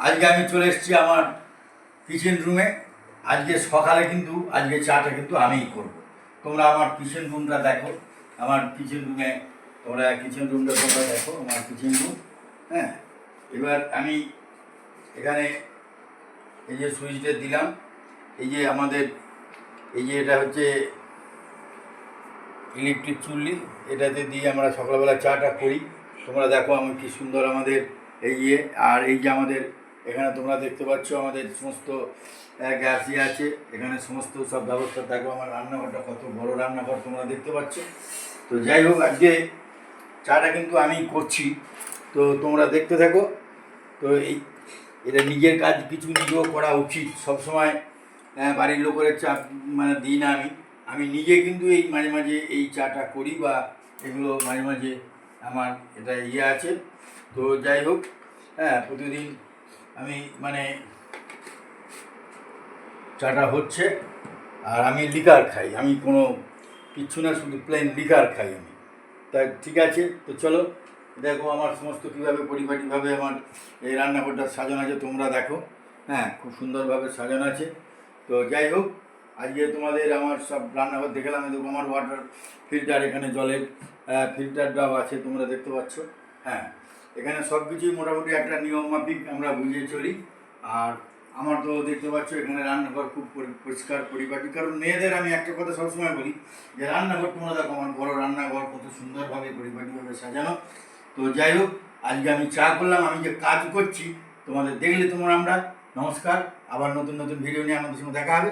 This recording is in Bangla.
আজকে আমি চলে এসেছি আমার কিচেন রুমে। আজকে সকালে কিন্তু আজকে চাটা কিন্তু আমিই করব। তোমরা আমার কিচেন রুমটা দেখো। আমার কিচেন রুমে তোমরা দেখো আমার কিচেন রুম। হ্যাঁ, এবার আমি এখানে এই যে সুইচটা দিলাম, এই যে আমাদের এই যে এটা হচ্ছে ইলেকট্রিক চুল্লি, এটাতে দিয়ে আমরা সকালবেলা চাটা করি। তোমরা দেখো আমি কি সুন্দর আমাদের এই ইয়ে, আর এই যে আমাদের এখানে তোমরা দেখতে পাচ্ছ আমাদের সমস্ত গ্যাস ইয়ে আছে, এখানে সমস্ত সব ব্যবস্থা থাকবে। আমার রান্নাঘরটা কত বড় রান্নাঘর তোমরা দেখতে পাচ্ছ। তো যাই হোক, আজকে চাটা কিন্তু আমি করছি, তো তোমরা দেখতে থাকো। তো এই এটা নিজের কাজ কিছু নিজেও করা উচিত। সবসময় বাড়ির লোকের চাপ মানে দিই না আমি। আমি নিজে কিন্তু এই মাঝে মাঝে এই চাটা করি, বা এগুলো মাঝে মাঝে আমার এটা ইয়ে আছে। তো যাই হোক, হ্যাঁ, প্রতিদিন আমি মানে চাটা হচ্ছে। আর আমি লিকার খাই, আমি কোনো কিচ্ছু না, শুধু প্লেন লিকার খাই আমি। তাই ঠিক আছে, তো চলো দেখো আমার সমস্ত কীভাবে পরিপাটিভাবে আমার এই রান্নাঘরটা সাজানো আছে তোমরা দেখো। হ্যাঁ, খুব সুন্দরভাবে সাজানো আছে। তো যাই হোক, আজকে তোমাদের আমার সব রান্নাঘর দেখালাম। দেখো আমার ওয়াটার ফিল্টার, এখানে জলের ফিল্টারটাও আছে তোমরা দেখতে পাচ্ছ। হ্যাঁ, এখানে সব কিছুই মোটামুটি একটা নিয়ম মাফিক আমরা বুঝিয়ে চলি। আর আমার তো দেখতে পাচ্ছ এখানে রান্নাঘর খুব পরিষ্কার পরিপাটি। কারণ মেয়েদের আমি একটা কথা সবসময় বলি যে রান্নাঘর তোমরা দেখো আমার বড় রান্নাঘর কত সুন্দরভাবে পরিপাটিভাবে সাজানো। তো যাই হোক, আজকে আমি চা করলাম, আমি যে কাজ করছি তোমাদের দেখলে তোমরা। আমরা নমস্কার, আবার নতুন নতুন ভিডিও নিয়ে আমাদের সঙ্গে দেখা হবে।